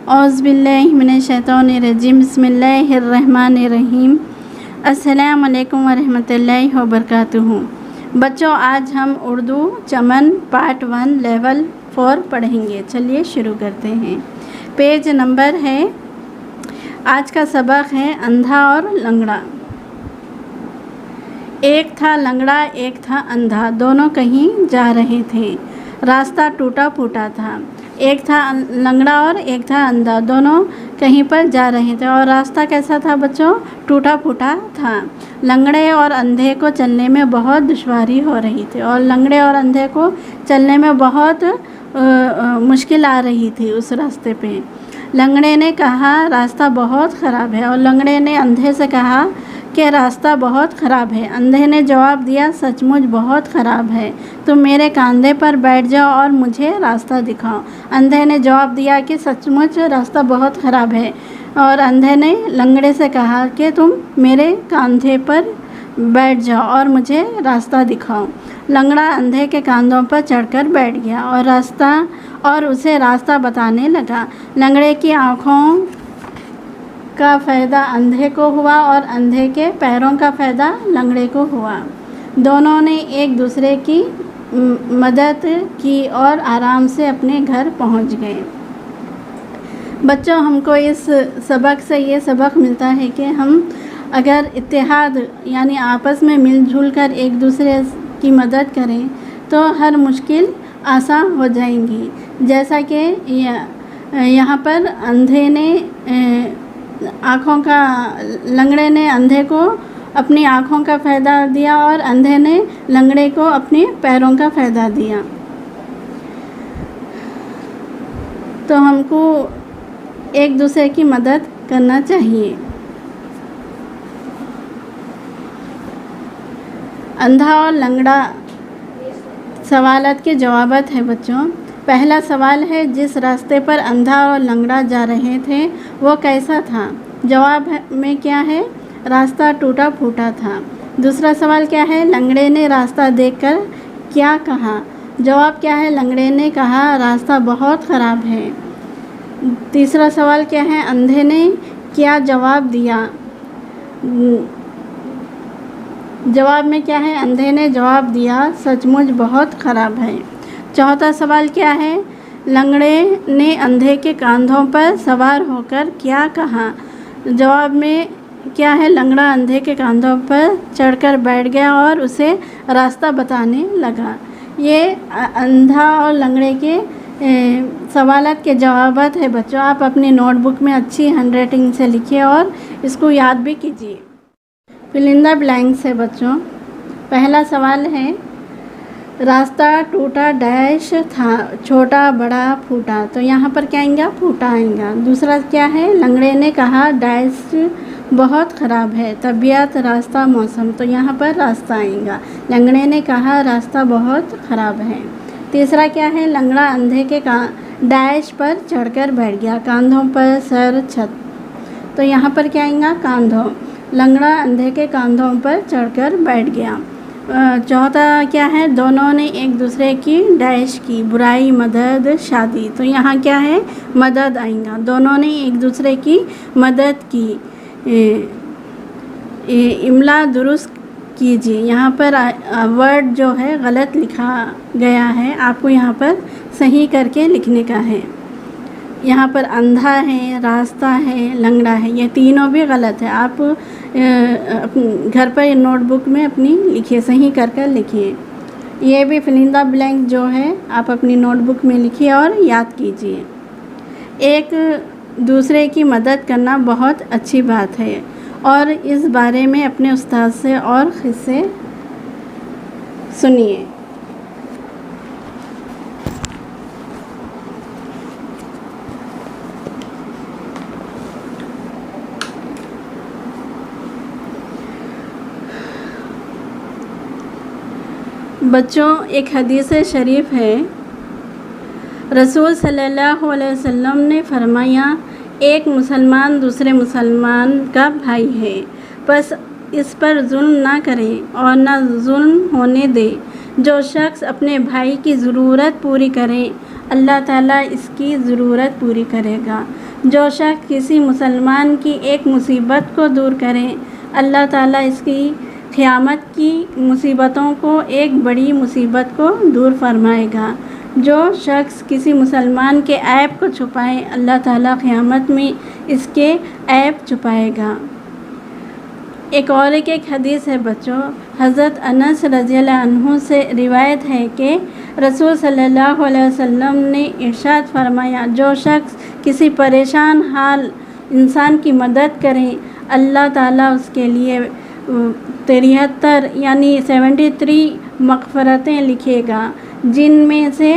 औज़ुबिल्लाहिमिनश्शैतानिर्रजीम बिस्मिल्लाहिर्रहमानिर्रहीम। अस्सलामु अलैकुम वरहमतुल्लाहि वबरकातुहू। बच्चों, आज हम उर्दू चमन पार्ट 1 लेवल 4 पढ़ेंगे। चलिए शुरू करते हैं। पेज नंबर है, आज का सबक है अंधा और लंगड़ा। एक था लंगड़ा, एक था अंधा, दोनों कहीं जा रहे थे। रास्ता टूटा फूटा था। एक था लंगड़ा और एक था अंधा, दोनों कहीं पर जा रहे थे। और रास्ता कैसा था बच्चों? टूटा फूटा था। लंगड़े और अंधे को चलने में बहुत दुश्वारी हो रही थी, और लंगड़े और अंधे को चलने में बहुत मुश्किल आ रही थी उस रास्ते पे। लंगड़े ने कहा रास्ता बहुत ख़राब है, और लंगड़े ने अंधे से कहा कि रास्ता बहुत ख़राब है। अंधे ने जवाब दिया सचमुच बहुत ख़राब है, तुम मेरे कंधे पर बैठ जाओ और मुझे रास्ता दिखाओ। अंधे ने जवाब दिया कि सचमुच रास्ता बहुत ख़राब है, और अंधे ने लंगड़े से कहा कि तुम मेरे कंधे पर बैठ जाओ और मुझे रास्ता दिखाओ। लंगड़ा अंधे के कंधों पर चढ़कर बैठ गया और उसे रास्ता बताने लगा। लंगड़े की आँखों का फ़ायदा अंधे को हुआ और अंधे के पैरों का फ़ायदा लंगड़े को हुआ। दोनों ने एक दूसरे की मदद की और आराम से अपने घर पहुंच गए। बच्चों, हमको इस सबक से ये सबक मिलता है कि हम अगर इत्तेहाद यानी आपस में मिलजुल कर एक दूसरे की मदद करें तो हर मुश्किल आसान हो जाएंगी। जैसा कि यहाँ पर अंधे ने लंगड़े ने अंधे को अपनी आँखों का फ़ायदा दिया और अंधे ने लंगड़े को अपने पैरों का फ़ायदा दिया। तो हमको एक दूसरे की मदद करना चाहिए। अंधा और लंगड़ा सवालत के जवाबत है बच्चों। पहला सवाल है, जिस रास्ते पर अंधा और लंगड़ा जा रहे थे वो कैसा था? जवाब में क्या है? रास्ता टूटा फूटा था। दूसरा सवाल क्या है? लंगड़े ने रास्ता देखकर क्या कहा? जवाब क्या है? लंगड़े ने कहा रास्ता बहुत ख़राब है। तीसरा सवाल क्या है? अंधे ने क्या जवाब दिया? जवाब में क्या है? अंधे ने जवाब दिया सचमुच बहुत ख़राब है। चौथा सवाल क्या है? लंगड़े ने अंधे के कंधों पर सवार होकर क्या कहा? जवाब में क्या है? लंगड़ा अंधे के कंधों पर चढ़कर बैठ गया और उसे रास्ता बताने लगा। ये अंधा और लंगड़े के सवालत के जवाबात है बच्चों। आप अपनी नोटबुक में अच्छी हैंडराइटिंग से लिखिए और इसको याद भी कीजिए। फिल इन द ब्लैंक्स है बच्चों। पहला सवाल है, रास्ता टूटा डैश था, छोटा बड़ा फूटा। तो यहाँ पर क्या आएगा? फूटा आएगा। दूसरा क्या है? लंगड़े ने कहा डैश बहुत ख़राब है, तबीयत रास्ता मौसम। तो यहाँ पर रास्ता आएगा। लंगड़े ने कहा रास्ता बहुत ख़राब है। तीसरा क्या है? लंगड़ा अंधे के डैश पर चढ़कर बैठ गया, कंधों पर सर छत। तो यहाँ पर क्या आएगा? कंधों। लंगड़ा अंधे के कंधों पर चढ़कर बैठ गया। चौथा क्या है? दोनों ने एक दूसरे की डैश की, बुराई मदद शादी। तो यहाँ क्या है? मदद आएगा। दोनों ने एक दूसरे की मदद की। इमला दुरुस्त कीजिए। यहाँ पर वर्ड जो है गलत लिखा गया है, आपको यहाँ पर सही करके लिखने का है। यहाँ पर अंधा है, रास्ता है, लंगड़ा है, ये तीनों भी गलत है। आप घर पर नोटबुक में अपनी लिखिए, सही कर लिखिए। ये भी फिल इन द ब्लैंक जो है आप अपनी नोटबुक में लिखिए और याद कीजिए। एक दूसरे की मदद करना बहुत अच्छी बात है, और इस बारे में अपने उस्ताद से और किस्से सुनिए। बच्चों, एक हदीस शरीफ है, रसूल सल्लल्लाहु अलैहि वसल्लम ने फरमाया, एक मुसलमान दूसरे मुसलमान का भाई है, बस इस पर जुल्म ना करे और ना जुल्म होने दे। जो शख्स अपने भाई की ज़रूरत पूरी करे, अल्लाह ताला इसकी ज़रूरत पूरी करेगा। जो शख्स किसी मुसलमान की एक मुसीबत को दूर करे, अल्लाह ताला इसकी क़यामत की मुसीबतों को एक बड़ी मुसीबत को दूर फरमाएगा। जो शख्स किसी मुसलमान के ऐब को छुपाए, अल्लाह ताला क़यामत में इसके ऐब छुपाएगा। एक और एक हदीस है बच्चों, हज़रत अनस रज़ियल्लाहु अन्हु से रिवायत है कि रसूल सल्लल्लाहु अलैहि वसल्लम ने इरशाद फरमाया, जो शख्स किसी परेशान हाल इंसान की मदद करे, अल्लाह ताला उसके लिए 73 यानी 73 मग़फ़िरतें लिखेगा, जिनमें से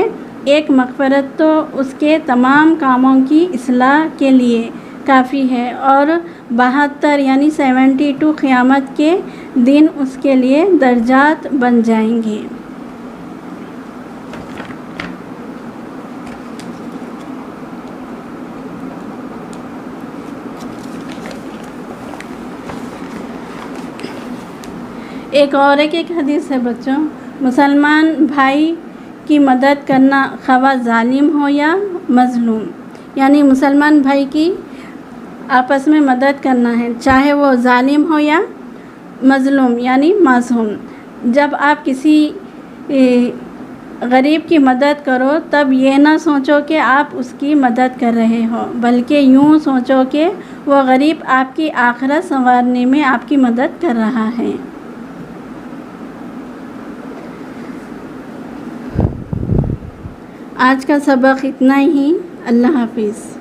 एक मग़फ़िरत तो उसके तमाम कामों की इस्लाह के लिए काफ़ी है और 72 यानी 72 क़यामत के दिन उसके लिए दर्जात बन जाएंगे। एक और एक हदीस है बच्चों, मुसलमान भाई की मदद करना ख़वा ज़ालिम हो या मज़लूम, यानी मुसलमान भाई की आपस में मदद करना है, चाहे वो ज़ालिम हो या मज़लूम यानी मासूम। जब आप किसी गरीब की मदद करो तब ये ना सोचो कि आप उसकी मदद कर रहे हो, बल्कि यूँ सोचो कि वो गरीब आपकी आखिरत संवारने में आपकी मदद कर रहा है। आज का सबक इतना ही। अल्लाह हाफिज़।